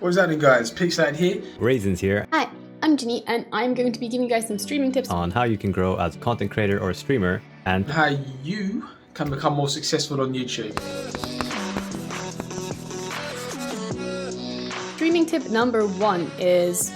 What's happening, guys? Pixelated here. Raisins here. Hi, I'm Ginny, and I'm going to be giving you guys some streaming tips On how you can grow as a content creator or a streamer, and how you can become more successful on YouTube. Streaming tip number 1 is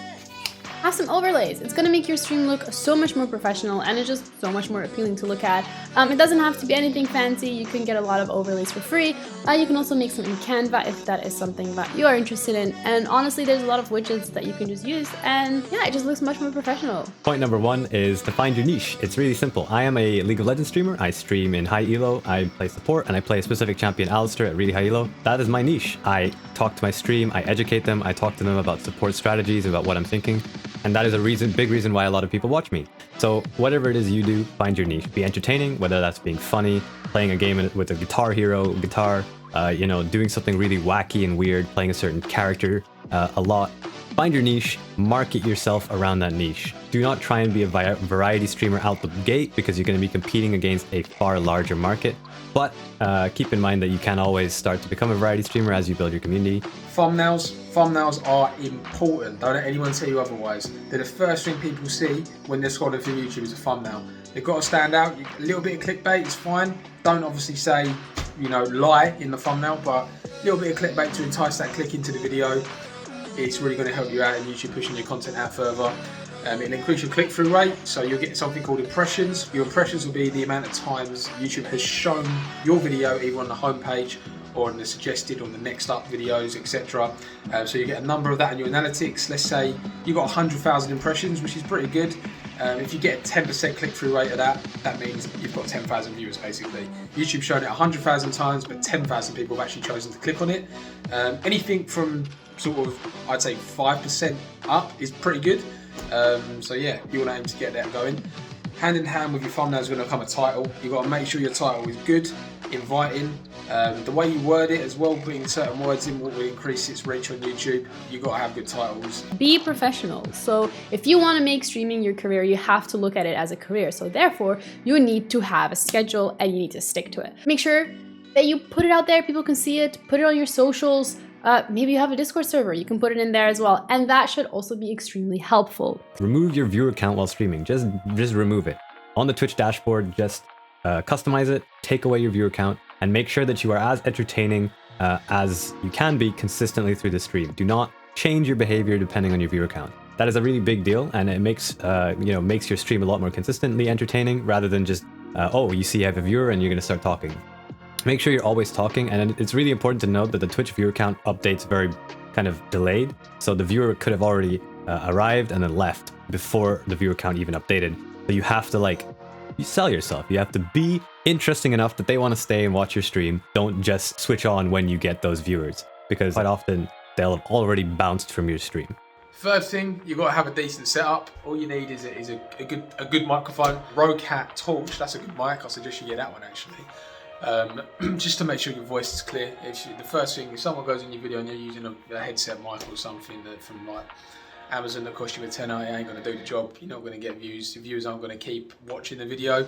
have some overlays. It's going to make your stream look so much more professional, and it's just so much more appealing to look at. It doesn't have to be anything fancy. You can get a lot of overlays for free. You can also make some in Canva if that is something that you are interested in. And honestly, there's a lot of widgets that you can just use, and yeah, it just looks much more professional. Point number 1 is to find your niche. It's really simple. I am a League of Legends streamer. I stream in high elo. I play support, and I play a specific champion, Alistair, at really high elo. That is my niche. I talk to my stream. I educate them. I talk to them about support strategies, about what I'm thinking. And that is a big reason why a lot of people watch me. So whatever it is you do, find your niche. Be entertaining, whether that's being funny, playing a game with a guitar hero, doing something really wacky and weird, playing a certain character a lot. Find your niche, market yourself around that niche. Do not try and be a variety streamer out the gate, because you're going to be competing against a far larger market. But keep in mind that you can always start to become a variety streamer as you build your community. Thumbnails are important. Don't let anyone tell you otherwise. They're the first thing people see when they're scrolling through YouTube is a thumbnail. They've got to stand out. A little bit of clickbait is fine. Don't obviously say, lie in the thumbnail, but a little bit of clickbait to entice that click into the video. It's really going to help you out in YouTube, pushing your content out further. It'll increase your click-through rate, so you'll get something called impressions. Your impressions will be the amount of times YouTube has shown your video, either on the homepage or on the suggested, on the next up videos, etc. So you get a number of that in your analytics. Let's say you got 100,000 impressions, which is pretty good. If you get a 10% click-through rate of that, that means you've got 10,000 viewers basically. YouTube's shown it 100,000 times, but 10,000 people have actually chosen to click on it. Anything from sort of, I'd say 5% up is pretty good. So yeah, you want to aim to get that going. Hand in hand with your thumbnail is going to come a title. You've got to make sure your title is good, inviting. The way you word it as well, putting certain words in will increase its reach on YouTube. You've got to have good titles. Be professional. So if you want to make streaming your career, you have to look at it as a career. So therefore, you need to have a schedule and you need to stick to it. Make sure that you put it out there, people can see it, put it on your socials. Maybe you have a Discord server, you can put it in there as well. And that should also be extremely helpful. Remove your viewer count while streaming. Just remove it. On the Twitch dashboard, just customize it, take away your viewer count, and make sure that you are as entertaining as you can be consistently through the stream. Do not change your behavior depending on your viewer count. That is a really big deal, and it makes your stream a lot more consistently entertaining, rather than just you see you have a viewer and you're going to start talking. Make sure you're always talking, and it's really important to note that the Twitch viewer count updates very kind of delayed, so the viewer could have already arrived and then left before the viewer count even updated. So you have to you sell yourself. You have to be interesting enough that they want to stay and watch your stream. Don't just switch on when you get those viewers, because quite often they'll have already bounced from your stream. Third thing, you've got to have a decent setup. All you need is a good microphone. Roccat Torch, that's a good mic. I suggest you get that one actually. Just to make sure your voice is clear. The first thing, if someone goes in your video and you're using a headset mic or something that from Amazon that cost you a tenner, it ain't going to do the job. You're not going to get views. The viewers aren't going to keep watching the video.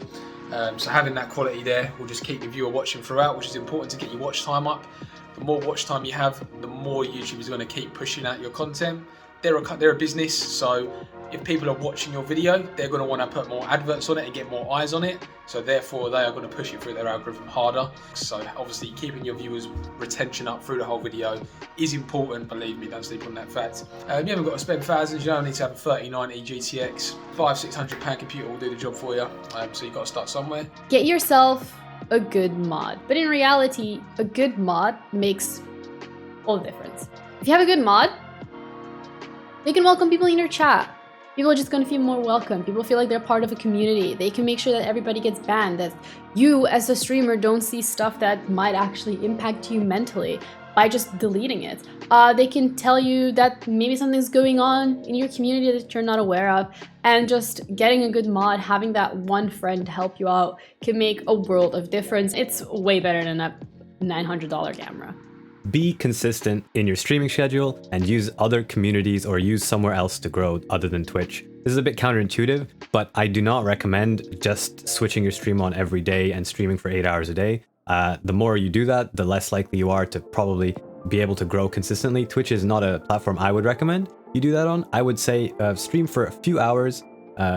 So having that quality there will just keep the viewer watching throughout, which is important to get your watch time up. The more watch time you have, the more YouTube is going to keep pushing out your content. They're a business, so if people are watching your video, they're going to want to put more adverts on it and get more eyes on it. So therefore, they are going to push it through their algorithm harder. So obviously, keeping your viewers' retention up through the whole video is important. Believe me, don't sleep on that fact. You haven't got to spend thousands. You don't need to have a 3090 GTX. £500-600 computer will do the job for you. So you've got to start somewhere. Get yourself a good mod. But in reality, a good mod makes all the difference. If you have a good mod, you can welcome people in your chat. People are just going to feel more welcome. People feel like they're part of a community. They can make sure that everybody gets banned, that you as a streamer don't see stuff that might actually impact you mentally by just deleting it. They can tell you that maybe something's going on in your community that you're not aware of, and just getting a good mod, having that one friend help you out can make a world of difference. It's way better than a $900 camera. Be consistent in your streaming schedule and use other communities or use somewhere else to grow other than Twitch. This is a bit counterintuitive, but I do not recommend just switching your stream on every day and streaming for 8 hours a day. The more you do that, the less likely you are to probably be able to grow consistently, Twitch is not a platform I would recommend you do that on. I would say stream for a few hours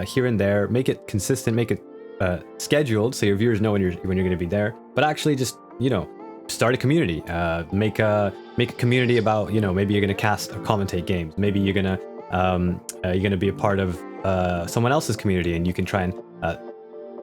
here and there, make it consistent, make it scheduled so your viewers know when you're going to be there. But actually, just start a community, make a community about maybe you're going to cast or commentate games. Maybe you're going to be a part of someone else's community, and you can try and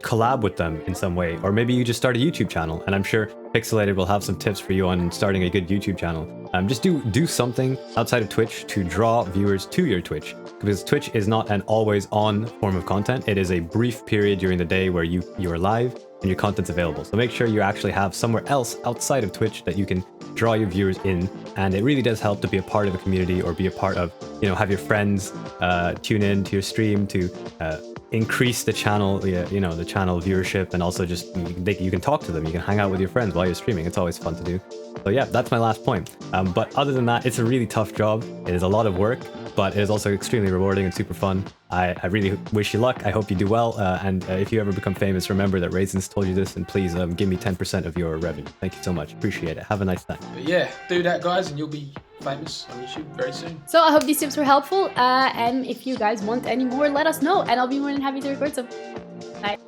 collab with them in some way. Or maybe you just start a YouTube channel, and I'm sure Pixelated will have some tips for you on starting a good YouTube channel. Just do something outside of Twitch to draw viewers to your Twitch, because Twitch is not an always on form of content. It is a brief period during the day where you are live and your content's available. So make sure you actually have somewhere else outside of Twitch that you can draw your viewers in, and it really does help to be a part of a community, or be a part of, have your friends tune in to your stream to increase the channel, the channel viewership, and also just you can talk to them, you can hang out with your friends while you're streaming. It's always fun to do. So yeah, that's my last point. But other than that, it's a really tough job. It is a lot of work, but it is also extremely rewarding and super fun. I really wish you luck. I hope you do well. And if you ever become famous, remember that Raisins told you this, and please give me 10% of your revenue. Thank you so much. Appreciate it. Have a nice time. But yeah, do that, guys, and you'll be famous on YouTube very soon. So I hope these tips were helpful. And if you guys want any more, let us know, and I'll be more than happy to record some. Bye.